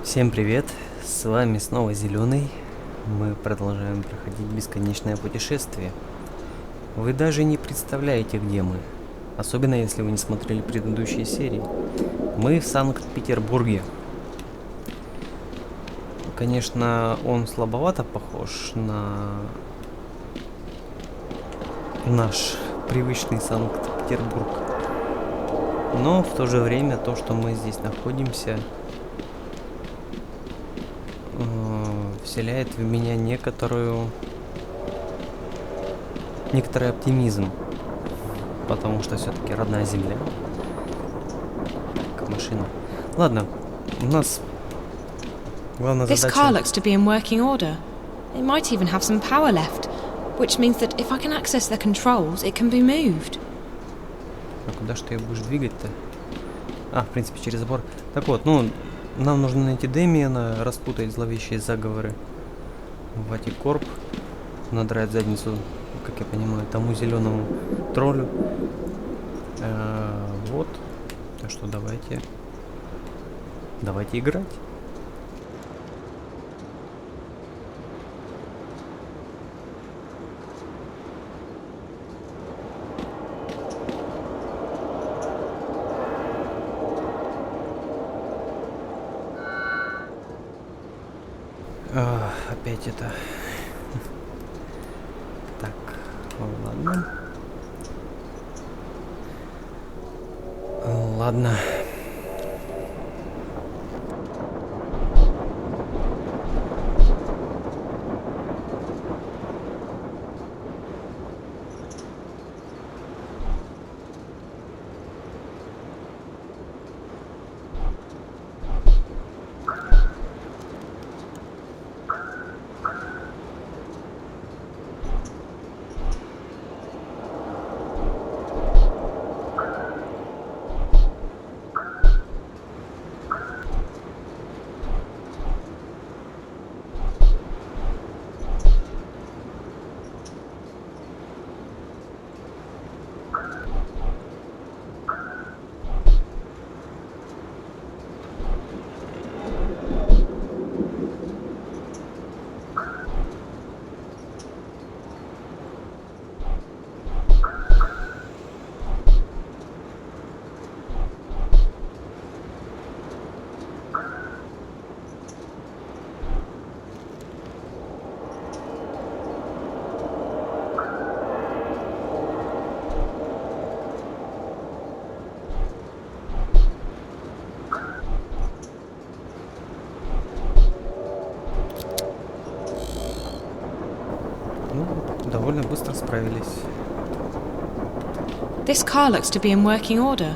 Всем привет, с вами снова Зеленый. Мы продолжаем проходить бесконечное путешествие. Вы даже не представляете, где мы, особенно если вы не смотрели предыдущие серии. Мы в Санкт-Петербурге. Конечно, он слабовато похож на наш привычный Санкт-Петербург, но в то же время то, что мы здесь находимся, вселяет в меня некоторый оптимизм, потому что все-таки родная земля. Так, машина. Ладно, у нас главная This задача... car looks to be in working order. It might even have some power left, which means that if I can access the controls, it can be moved. А куда ж ты ее будешь двигать-то? В принципе, через забор. Так вот, нам нужно найти Дэмиена, распутать зловещие заговоры Ватикорп, надрать задницу, как я понимаю, тому зеленому троллю. Вот. Так что давайте играть. Опять это. Так, ладно. Ладно. Довольно быстро справились. This car looks to be in working order.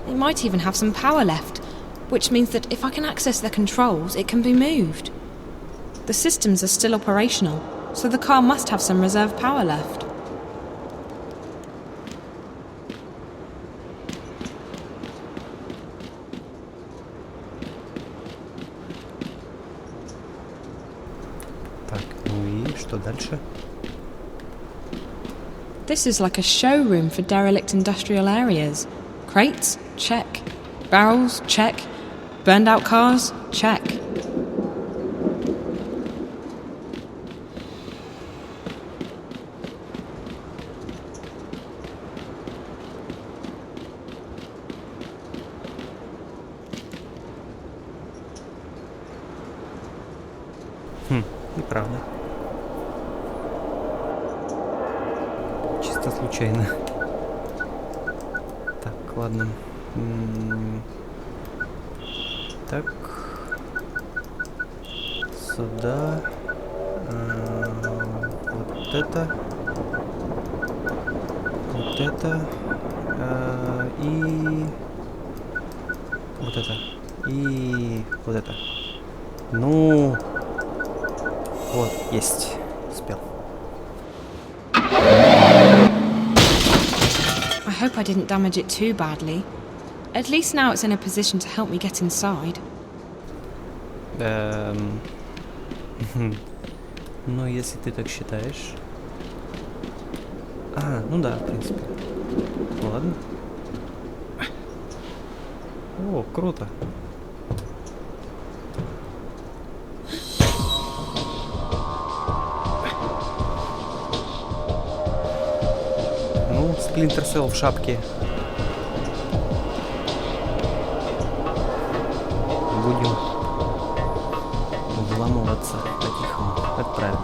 It might even have some power left, which means that if I can access the controls, it can be moved. The systems are still operational, so the car must have some reserve power left. Так, и что дальше? This is like a showroom for derelict industrial areas. Crates? Check. Barrels? Check. Burned out cars? Check. Неправда. Чисто случайно. Так, ладно. Так. Сюда. Вот это. Вот это. И... Вот это. И... Вот это. Ну... Вот, есть. Успел. I hope I didn't damage it too badly. At least now it's in a position to help me get inside. Ну, если ты так считаешь. Ну да, в принципе. Ладно. О, круто. Splinter Cell в шапке. Будем вламываться по-тихому. Это правильно.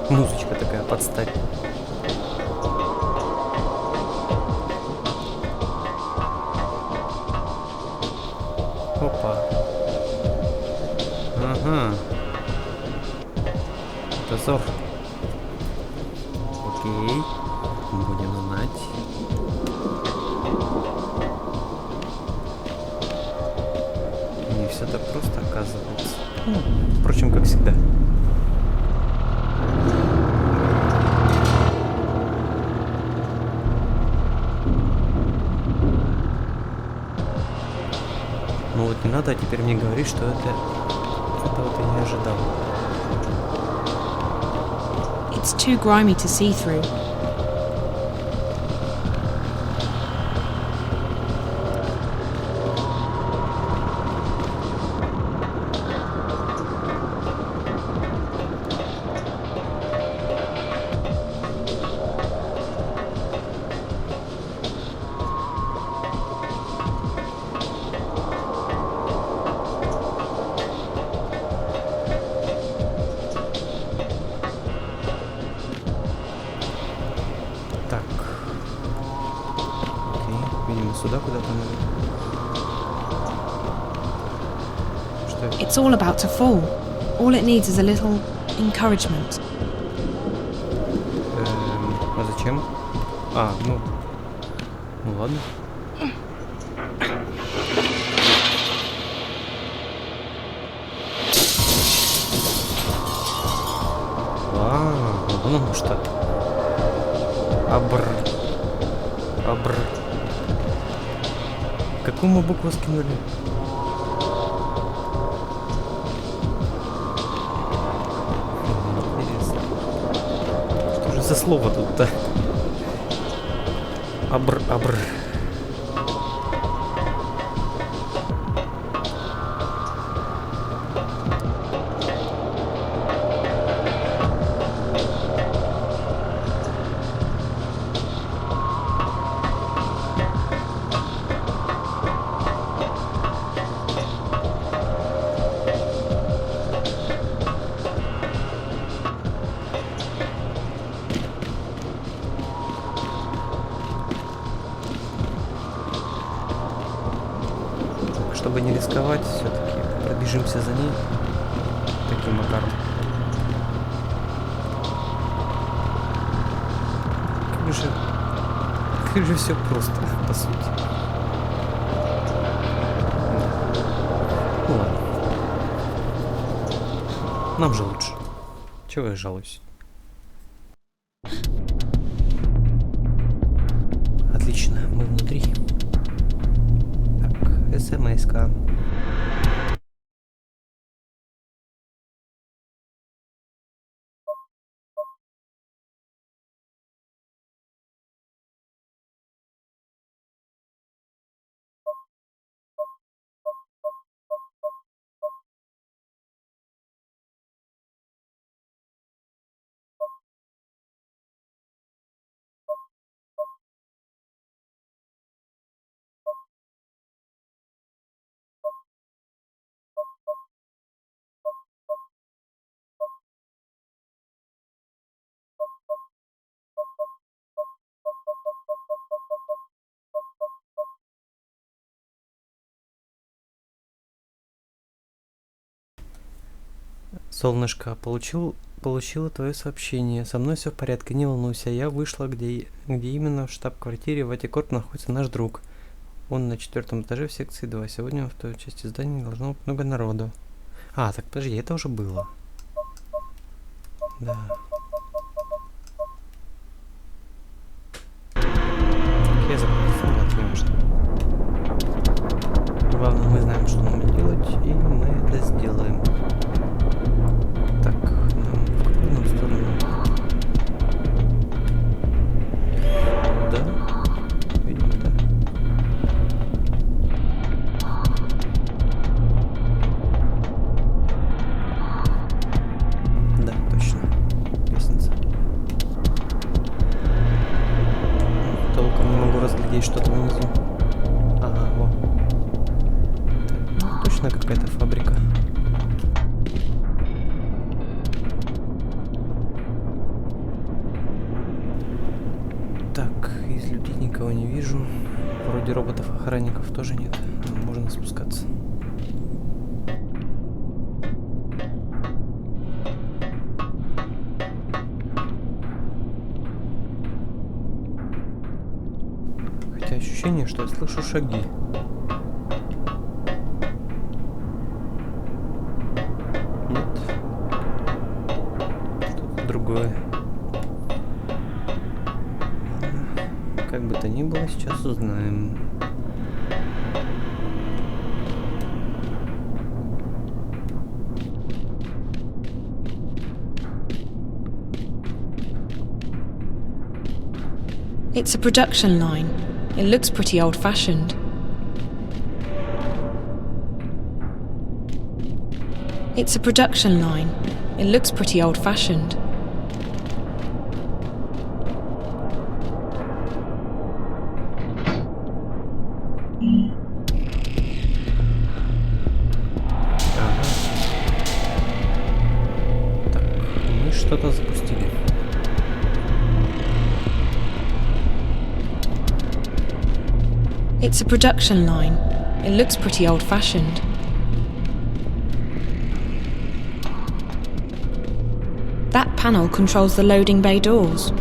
Музычка такая подстать. Опа. Ага. Дозор. Окей. Будем знать. Не все так просто оказывается. Ну, впрочем, как всегда. Ну вот не надо теперь мне говорить, что этого ты не ожидал. It's too grimy to see through. Так. Окей, видимо, сюда куда-то надо. Что это? It's all about to fall. All it needs is a little encouragement. А зачем? А, ну ладно. Ну что? Абр. Какую мы букву скинули? Интересно. Что же за слово тут-то? Абр. Чтобы не рисковать, все-таки пробежимся за ней таким макаром. Как же все просто, по сути. Ну ладно. Нам же лучше. Чего я жалуюсь? Отлично, мы внутри. СМС-ка. Солнышко, получила твое сообщение. Со мной все в порядке, не волнуйся. Я вышла, где именно в штаб-квартире в Атикорп находится наш друг. Он на 4-м этаже в секции 2. Сегодня в той части здания должно быть много народу. А, так подожди, это уже было. Да. Я забыл формат, конечно. Главное, мы знаем, что нам делать, и мы это сделаем. Так, нам в какую сторону? точно какая-то фабрика. Так, из людей никого не вижу. Вроде роботов-охранников тоже нет. Можно спускаться. Хотя ощущение, что я слышу шаги. Нет. Что-то другое. Как бы то ни было, сейчас узнаем. It's a production line. It looks pretty old-fashioned. It's a production line. It looks pretty old-fashioned. Так, мы что-то запустили. It's a production line. It looks pretty old-fashioned. That panel controls the loading bay doors.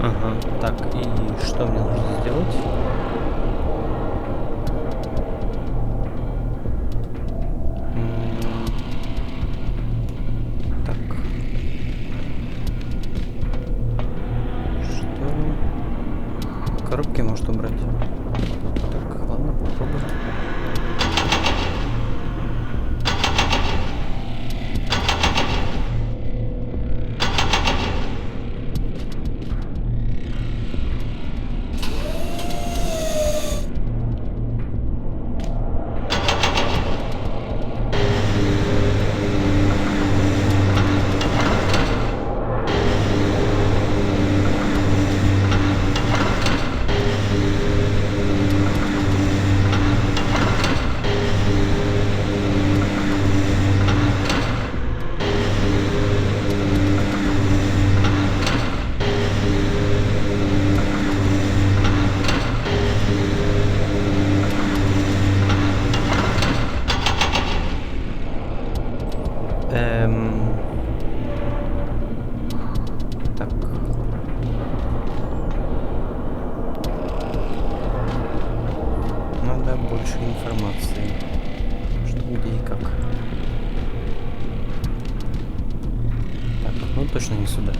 Ага, так, и что мне нужно сделать? Так. Что? Коробки может убрать. Так, ладно, попробуем. Так. Надо больше информации. Что, где и как. Так, ну точно не сюда.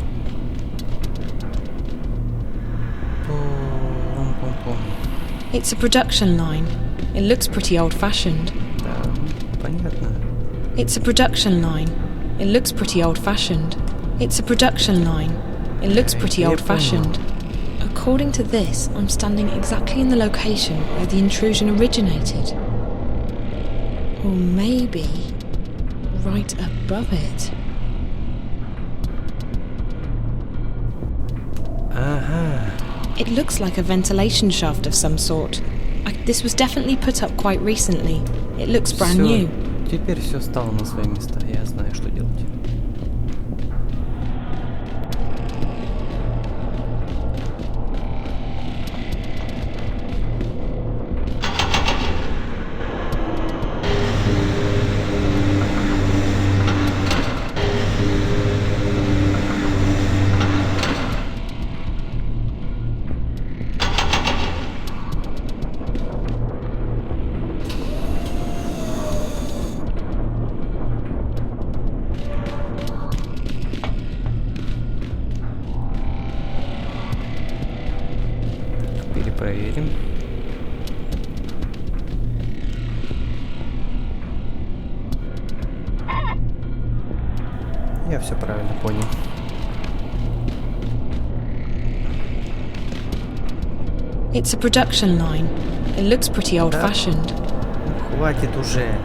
It's a production line. It looks pretty old-fashioned. Да, понятно. It's a production line. It looks pretty old-fashioned. It's a production line. It looks pretty old-fashioned. According to this, I'm standing exactly in the location where the intrusion originated. Or maybe right above it. Ага. It looks like a ventilation shaft of some sort. This was definitely put up quite recently. It looks brand new. Теперь все стало на свои места. Я знаю, что делать. Проверим. Я все правильно понял. It's a production line. It looks pretty old-fashioned. Хватит уже.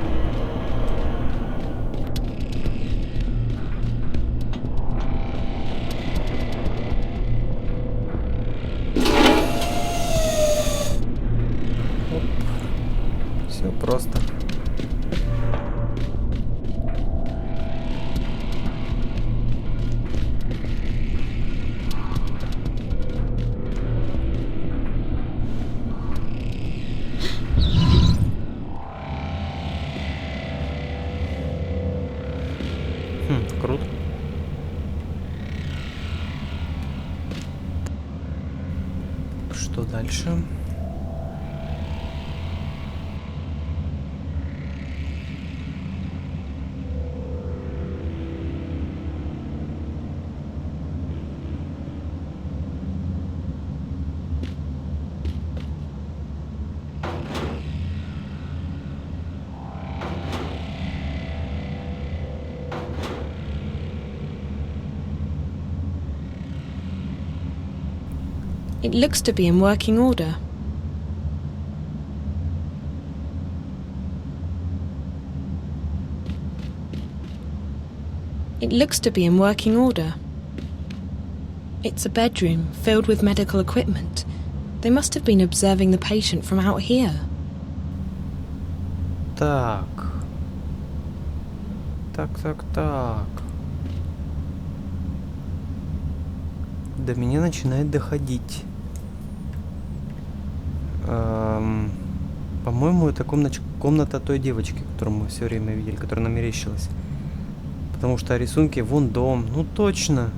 Круто. Что дальше? It looks to be in working order. It looks to be in working order. It's a bedroom filled with medical equipment. They must have been observing the patient from out here. Так. Так. До меня начинает доходить. По-моему, это комната той девочки, которую мы все время видели, которая нам мерещилась. Потому что рисунки, вон дом. Ну точно.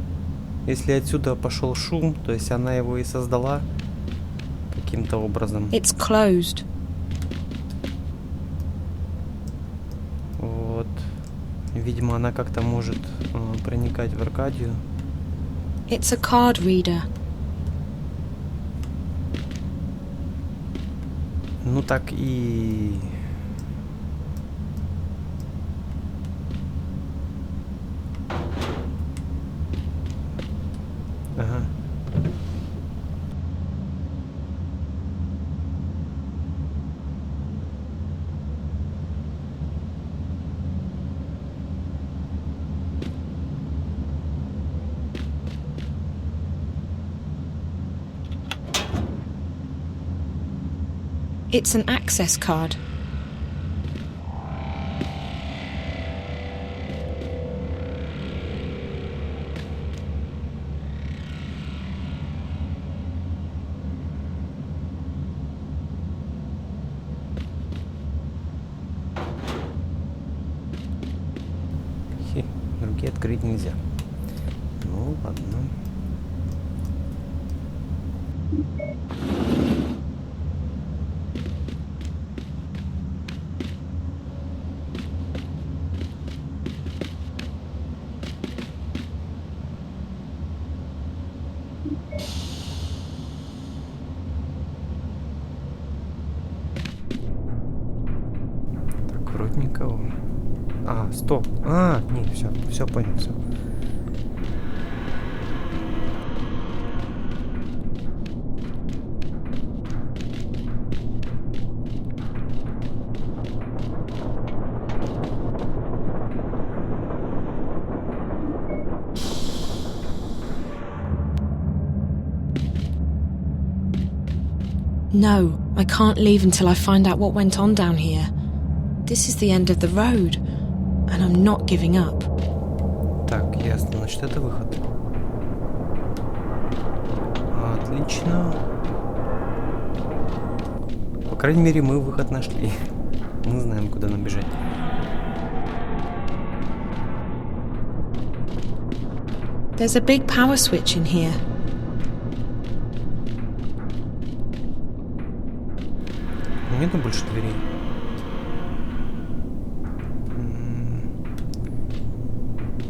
Если отсюда пошел шум, то есть она его и создала каким-то образом. It's closed. Вот. Видимо, она как-то может проникать в Аркадию. It's a card reader. Ну так и... Ага. It's an access card. Другие открыть нельзя. Ну ладно. Так, вроде никого. А, стоп. Не, все понял, все. No, I can't leave until I find out what went on down here. This is the end of the road, and I'm not giving up. Так, ясно, значит, это выход. Отлично. По крайней мере, мы выход нашли. Мы знаем, куда нам бежать. There's a big power switch in here. Нету больше дверей.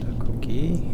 Так, окей.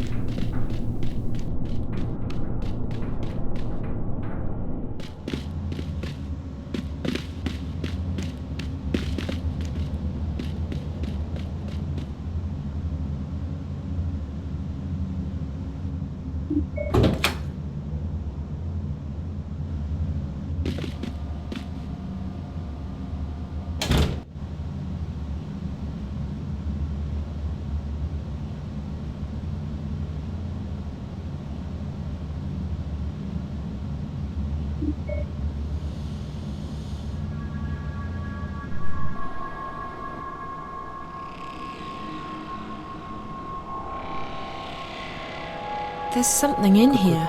There's something in here.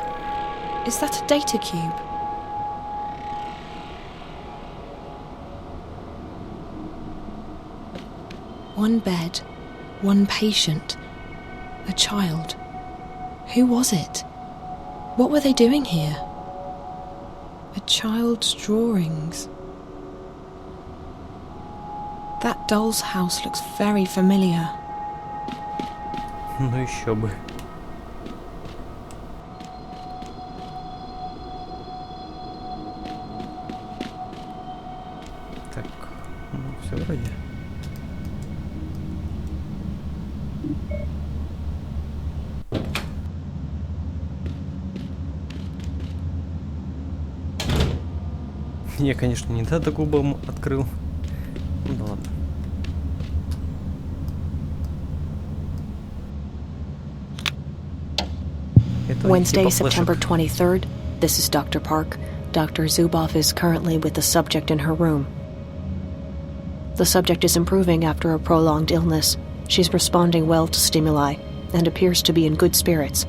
Is that a data cube? One bed, one patient. A child. Who was it? What were they doing here? A child's drawings. That doll's house looks very familiar. Ну еще бы. Так, ну все вроде. Я, конечно, не так губом открыл. Ну да ладно. Wednesday, September 23rd. This is Dr. Park. Dr. Zuboff is currently with the subject in her room. The subject is improving after a prolonged illness. She's responding well to stimuli and appears to be in good spirits.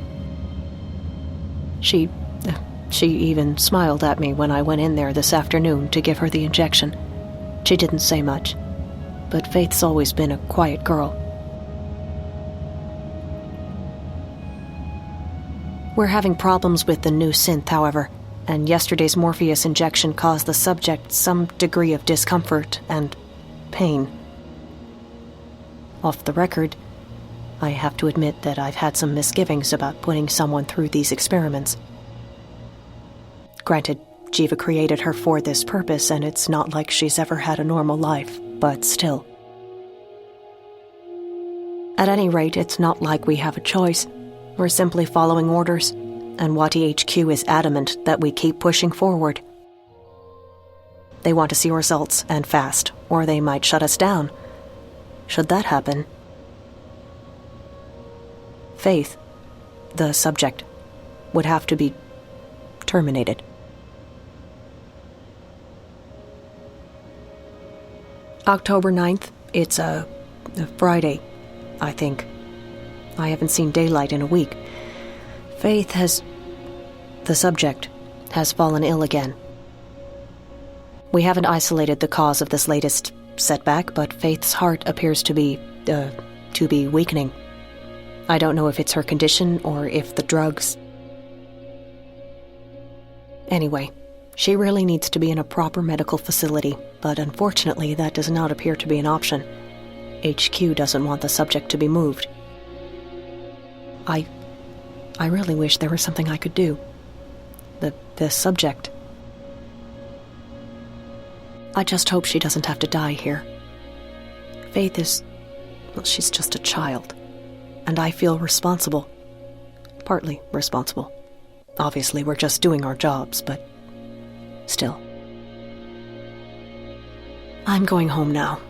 She even smiled at me when I went in there this afternoon to give her the injection. She didn't say much, but Faith's always been a quiet girl. We're having problems with the new synth, however, and yesterday's Morpheus injection caused the subject some degree of discomfort and pain. Off the record, I have to admit that I've had some misgivings about putting someone through these experiments. Granted, Jiva created her for this purpose, and it's not like she's ever had a normal life, but still. At any rate, it's not like we have a choice. We're simply following orders, and Wati HQ is adamant that we keep pushing forward. They want to see results, and fast, or they might shut us down. Should that happen, Faith, the subject, would have to be terminated. October 9th, it's a Friday, I think. I haven't seen daylight in a week. The subject, has fallen ill again. We haven't isolated the cause of this latest setback, but Faith's heart appears to be weakening. I don't know if it's her condition or if the drugs... Anyway, she really needs to be in a proper medical facility, but unfortunately that does not appear to be an option. HQ doesn't want the subject to be moved. I really wish there was something I could do. The subject. I just hope she doesn't have to die here. Faith is... well, she's just a child. And I feel responsible. Partly responsible. Obviously, we're just doing our jobs, but... still. I'm going home now.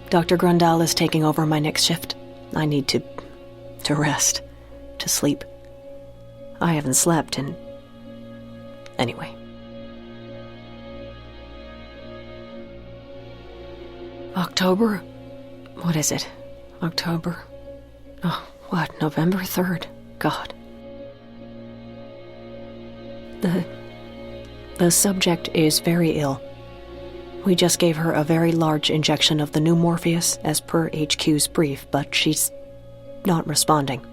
Dr. Grundal is taking over my next shift. I need to rest. To sleep. I haven't slept in... Anyway. October? What is it? October? Oh, what? November 3rd? God. The subject is very ill. We just gave her a very large injection of the new Morpheus, as per HQ's brief, but she's not responding.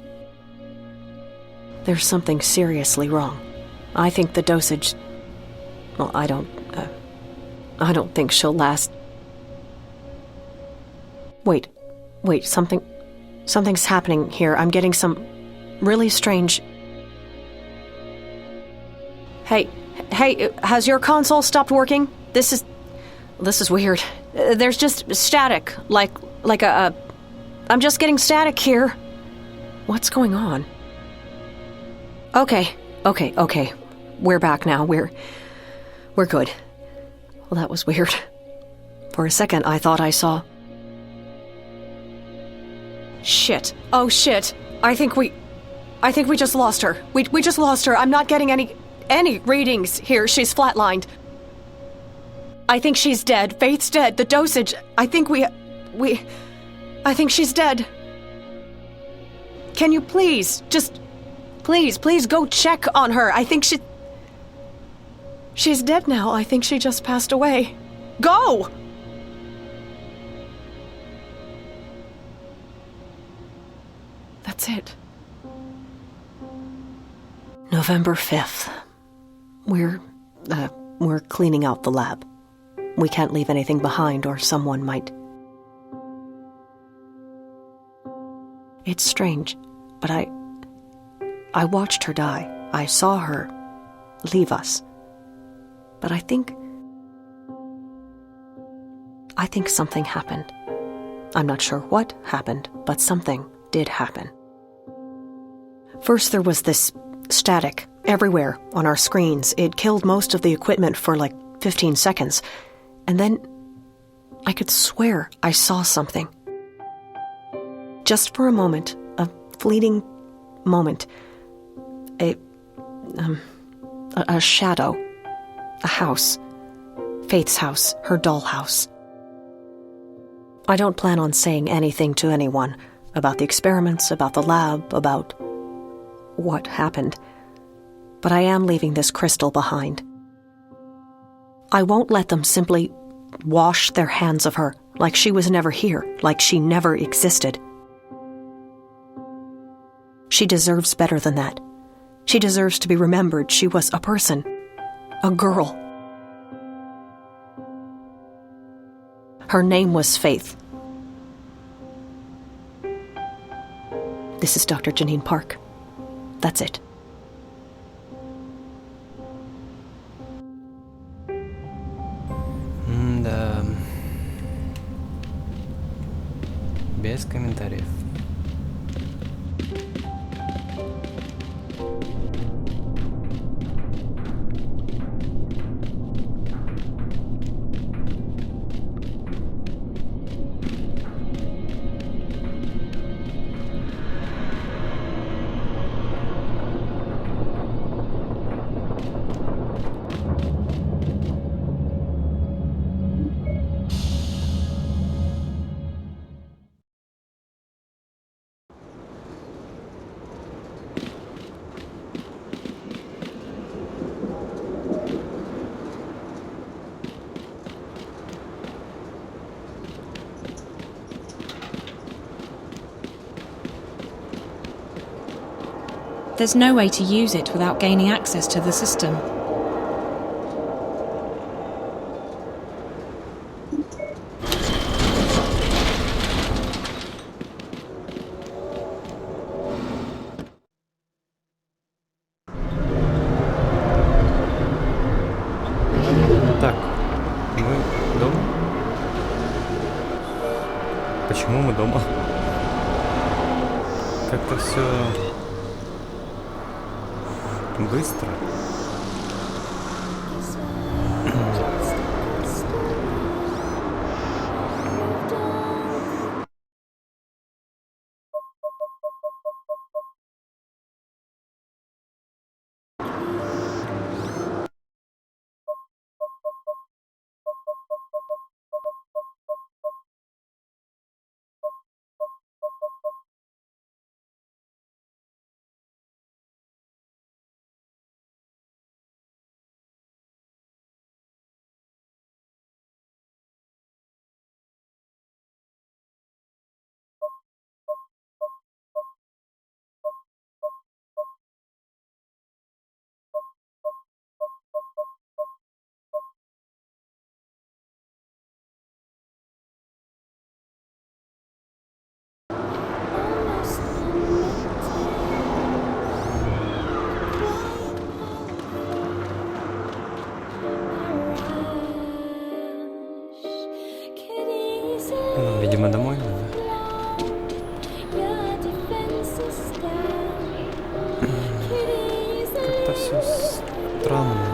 There's something seriously wrong. I think the dosage... well, I don't think she'll last... Wait, something's happening here. I'm getting some really strange... Hey, has your console stopped working? This is weird. There's just static, like a... I'm just getting static here. What's going on? Okay. We're back now. We're good. Well, that was weird. For a second, I thought I saw... Shit. Oh, shit. I think we just lost her. We just lost her. I'm not getting any readings here. She's flatlined. I think she's dead. Faith's dead. The dosage... I think she's dead. Can you please, just... Please go check on her. I think she's dead now. I think she just passed away. Go! That's it. November 5th. We're cleaning out the lab. We can't leave anything behind or someone might. It's strange, but I watched her die. I saw her leave us. But I think something happened. I'm not sure what happened, but something did happen. First there was this static everywhere on our screens. It killed most of the equipment for like 15 seconds. And then I could swear I saw something. Just for a moment, a fleeting moment, a shadow, a house, Faith's house, her dollhouse. I don't plan on saying anything to anyone about the experiments, about the lab, about what happened, but I am leaving this crystal behind. I won't let them simply wash their hands of her like she was never here, like she never existed. She deserves better than that. She deserves to be remembered. She was a person, a girl. Her name was Faith. This is Dr. Janine Park. That's it. Да. Без комментариев. There's no way to use it without gaining access to the system. Так, мы дома? Почему мы дома? Как-то все быстро. Видимо, домой надо. Как-то все странно.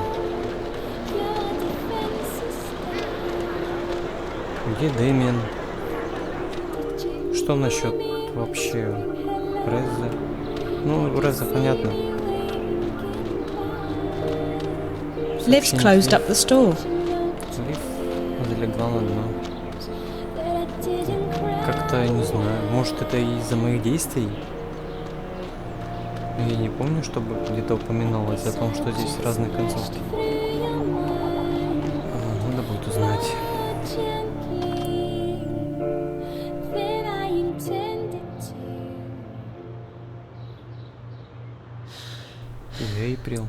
Где Дэмиан? Что насчет вообще Реза? Ну, Реза понятно. Liv's closed up the store. Лив залегла на дно. Как-то, я не знаю, может это из-за моих действий? Я не помню, чтобы где-то упоминалось о том, что здесь разные концовки. Надо будет узнать. April.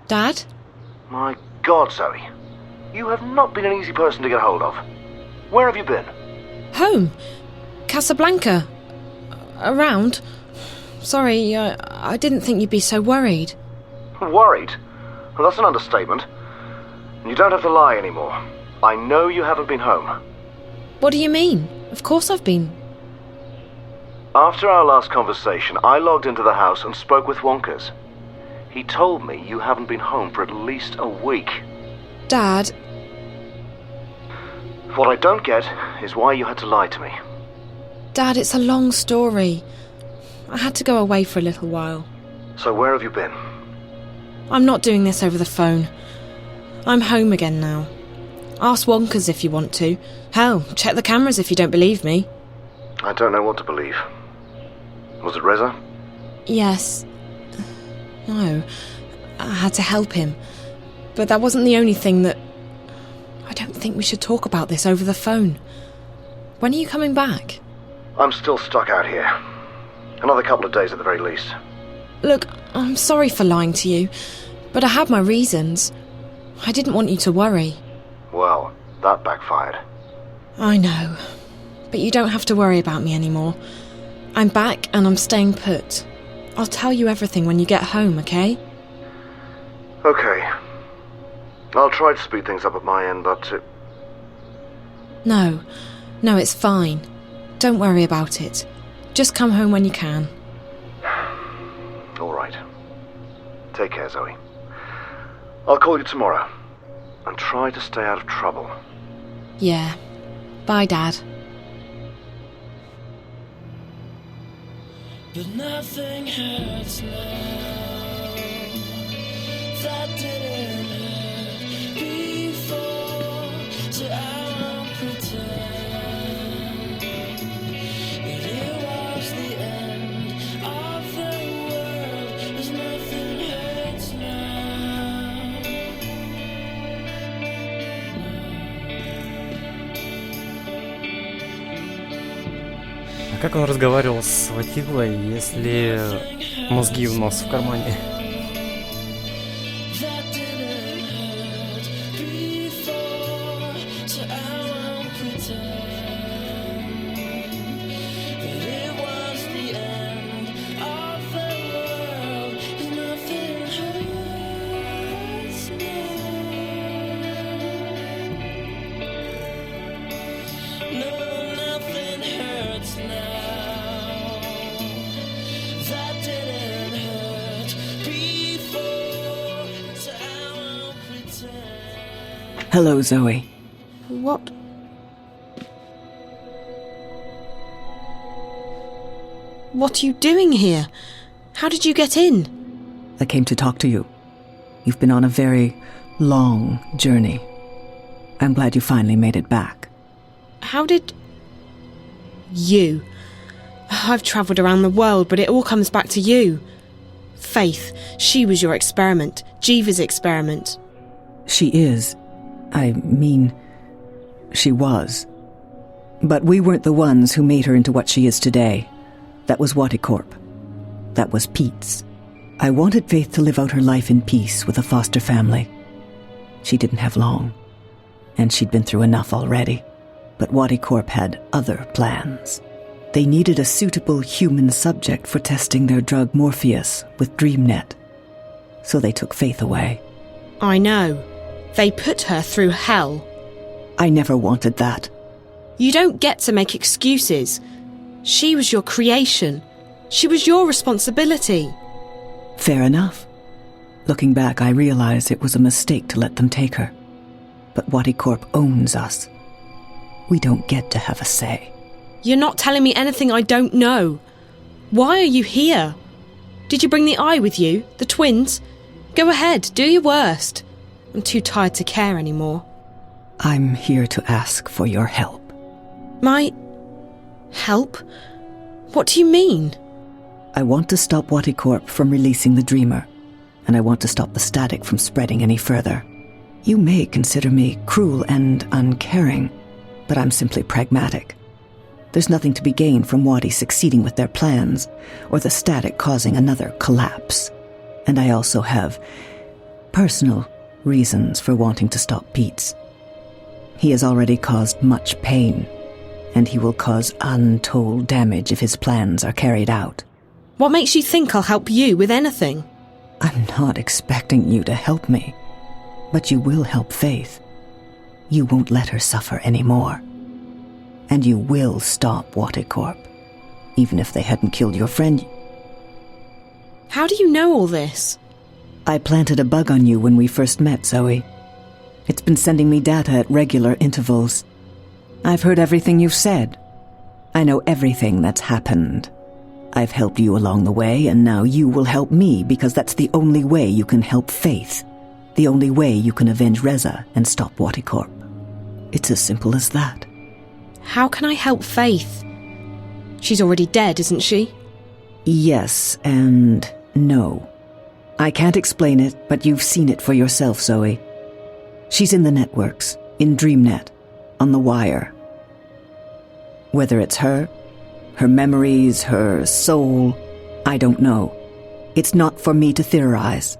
Dad? My God, Zoe. You have not been an easy person to get hold of. Where have you been? Home. Casablanca. Around. Sorry, I didn't think you'd be so worried. Worried? Well, that's an understatement. You don't have to lie anymore. I know you haven't been home. What do you mean? Of course I've been. After our last conversation, I logged into the house and spoke with Wonkers. He told me you haven't been home for at least a week. Dad. What I don't get is why you had to lie to me. Dad, it's a long story. I had to go away for a little while. So where have you been? I'm not doing this over the phone. I'm home again now. Ask Wonkers if you want to. Hell, check the cameras if you don't believe me. I don't know what to believe. Was it Reza? Yes. No. I had to help him. But that wasn't the only thing that... I don't think we should talk about this over the phone. When are you coming back? I'm still stuck out here. Another couple of days at the very least. Look, I'm sorry for lying to you, but I had my reasons. I didn't want you to worry. Well, that backfired. I know. But you don't have to worry about me anymore. I'm back and I'm staying put. I'll tell you everything when you get home, okay? Okay. I'll try to speed things up at my end, but... No, it's fine. Don't worry about it. Just come home when you can. All right. Take care, Zoe. I'll call you tomorrow. And try to stay out of trouble. Yeah. Bye, Dad. But nothing hurts now. That didn't hurt before, so I won't pretend that it was the end of the world. 'Cause nothing hurts now. А как он разговаривал с Ватилой, если мозги в нос в кармане? Hello, Zoe. What? What are you doing here? How did you get in? I came to talk to you. You've been on a very long journey. I'm glad you finally made it back. How did... You? I've travelled around the world, but it all comes back to you. Faith, she was your experiment. Jeeva's experiment. She is. I mean, she was. But we weren't the ones who made her into what she is today. That was Waticorp. That was Pete's. I wanted Faith to live out her life in peace with a foster family. She didn't have long, and she'd been through enough already. But Waticorp had other plans. They needed a suitable human subject for testing their drug Morpheus with DreamNet. So they took Faith away. I know. They put her through hell. I never wanted that. You don't get to make excuses. She was your creation. She was your responsibility. Fair enough. Looking back, I realize it was a mistake to let them take her. But Waticorp owns us. We don't get to have a say. You're not telling me anything I don't know. Why are you here? Did you bring the eye with you? The twins? Go ahead, do your worst. I'm too tired to care anymore. I'm here to ask for your help. My... help? What do you mean? I want to stop Waticorp from releasing the Dreamer, and I want to stop the static from spreading any further. You may consider me cruel and uncaring, but I'm simply pragmatic. There's nothing to be gained from Wadi succeeding with their plans, or the static causing another collapse. And I also have personal reasons for wanting to stop Pete's. He has already caused much pain, and he will cause untold damage if his plans are carried out. What makes you think I'll help you with anything? I'm not expecting you to help me, but you will help Faith. You won't let her suffer anymore. And you will stop Waticorp, even if they hadn't killed your friend. How do you know all this? I planted a bug on you when we first met, Zoe. It's been sending me data at regular intervals. I've heard everything you've said. I know everything that's happened. I've helped you along the way, and now you will help me, because that's the only way you can help Faith. The only way you can avenge Reza and stop Waticorp. It's as simple as that. How can I help Faith? She's already dead, isn't she? Yes and no. I can't explain it, but you've seen it for yourself, Zoe. She's in the networks, in DreamNet, on the wire. Whether it's her memories, her soul, I don't know. It's not for me to theorize.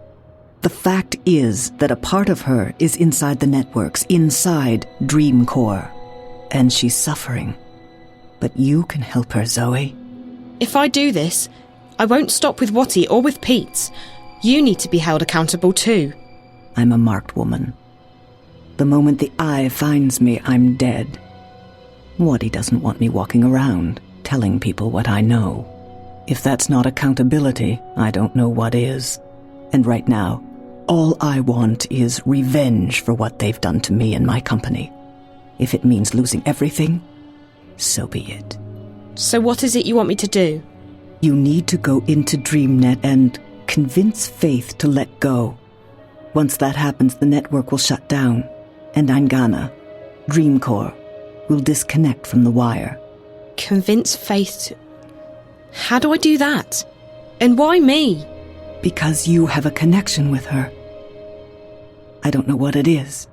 The fact is that a part of her is inside the networks, inside Dream Core, and she's suffering. But you can help her, Zoe. If I do this, I won't stop with Watty or with Pete. You need to be held accountable too. I'm a marked woman. The moment the eye finds me, I'm dead. Watty doesn't want me walking around, telling people what I know. If that's not accountability, I don't know what is. And right now, all I want is revenge for what they've done to me and my company. If it means losing everything, so be it. So what is it you want me to do? You need to go into DreamNet and convince Faith to let go. Once that happens, the network will shut down, and Angana, Dreamcore, will disconnect from the wire. Convince Faith to... How do I do that? And why me? Because you have a connection with her. I don't know what it is.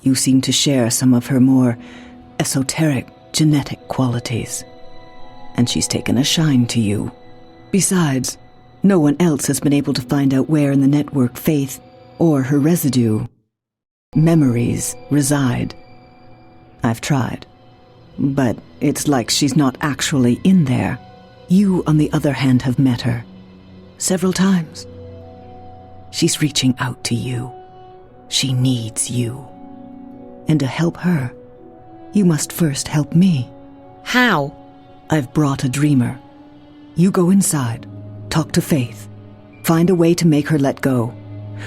You seem to share some of her more esoteric genetic qualities. And she's taken a shine to you. Besides, no one else has been able to find out where in the network Faith or her residue, memories, reside. I've tried, but it's like she's not actually in there. You, on the other hand, have met her several times. She's reaching out to you. She needs you. And to help her, you must first help me. How? I've brought a dreamer. You go inside, talk to Faith, find a way to make her let go.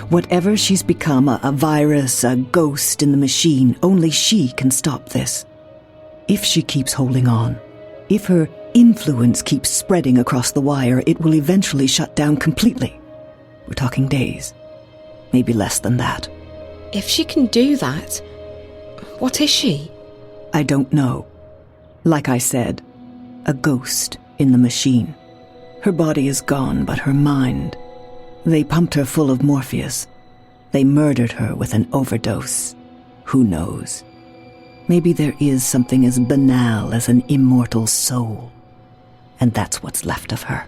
Whatever she's become, a virus, a ghost in the machine, only she can stop this. If she keeps holding on, if her influence keeps spreading across the wire, it will eventually shut down completely. We're talking days, maybe less than that. If she can do that, what is she? I don't know. Like I said, a ghost in the machine. Her body is gone, but her mind... They pumped her full of Morpheus. They murdered her with an overdose. Who knows? Maybe there is something as banal as an immortal soul. And that's what's left of her.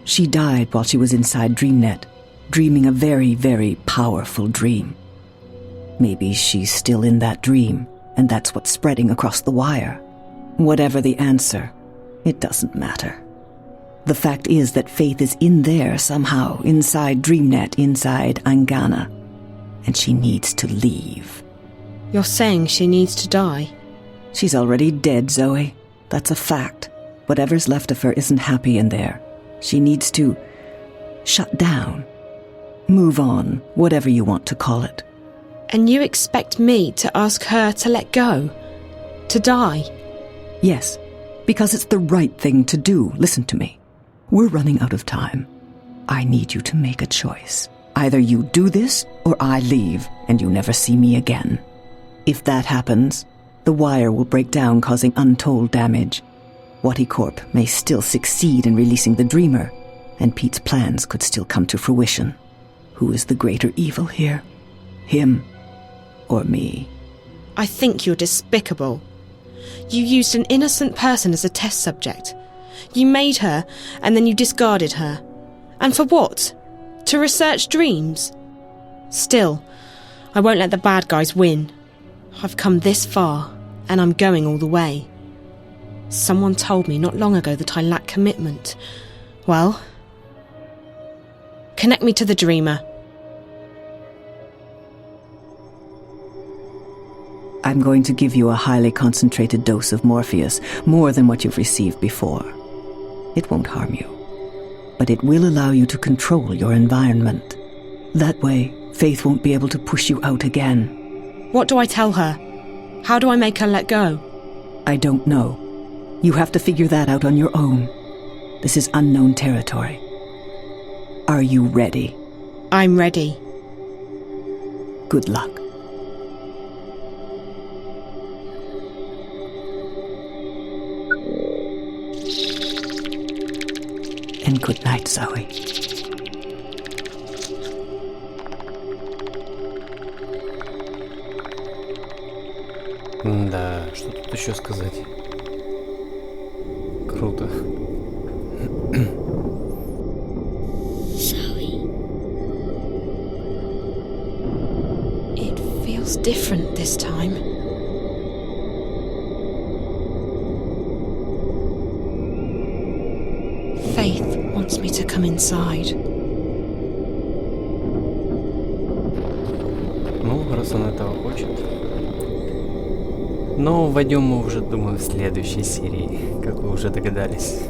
She died while she was inside DreamNet, dreaming a very, very powerful dream. Maybe she's still in that dream, and that's what's spreading across the wire. Whatever the answer, it doesn't matter. The fact is that Faith is in there somehow, inside DreamNet, inside Angana, and she needs to leave. You're saying she needs to die? She's already dead, Zoe. That's a fact. Whatever's left of her isn't happy in there. She needs to shut down. Move on, whatever you want to call it. And you expect me to ask her to let go? To die? Yes, because it's the right thing to do. Listen to me. We're running out of time. I need you to make a choice. Either you do this, or I leave, and you never see me again. If that happens, the wire will break down, causing untold damage. Waticorp may still succeed in releasing the Dreamer, and Pete's plans could still come to fruition. Who is the greater evil here? Him or me? I think you're despicable. You used an innocent person as a test subject. You made her, and then you discarded her. And for what? To research dreams? Still, I won't let the bad guys win. I've come this far, and I'm going all the way. Someone told me not long ago that I lack commitment. Well, connect me to the dreamer. I'm going to give you a highly concentrated dose of Morpheus, more than what you've received before. It won't harm you, but it will allow you to control your environment. That way, Faith won't be able to push you out again. What do I tell her? How do I make her let go? I don't know. You have to figure that out on your own. This is unknown territory. Are you ready? I'm ready. Good luck. And good night, Zoe. Да, что тут еще сказать? Круто. It feels different this time. Faith wants me to come inside. Ну, раз он этого хочет. Но войдем мы уже, думаю, в следующей серии, как вы уже догадались.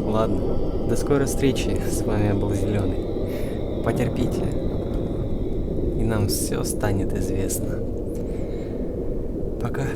Ладно, до скорой встречи. С вами был Зеленый. Потерпите, и нам все станет известно. Пока.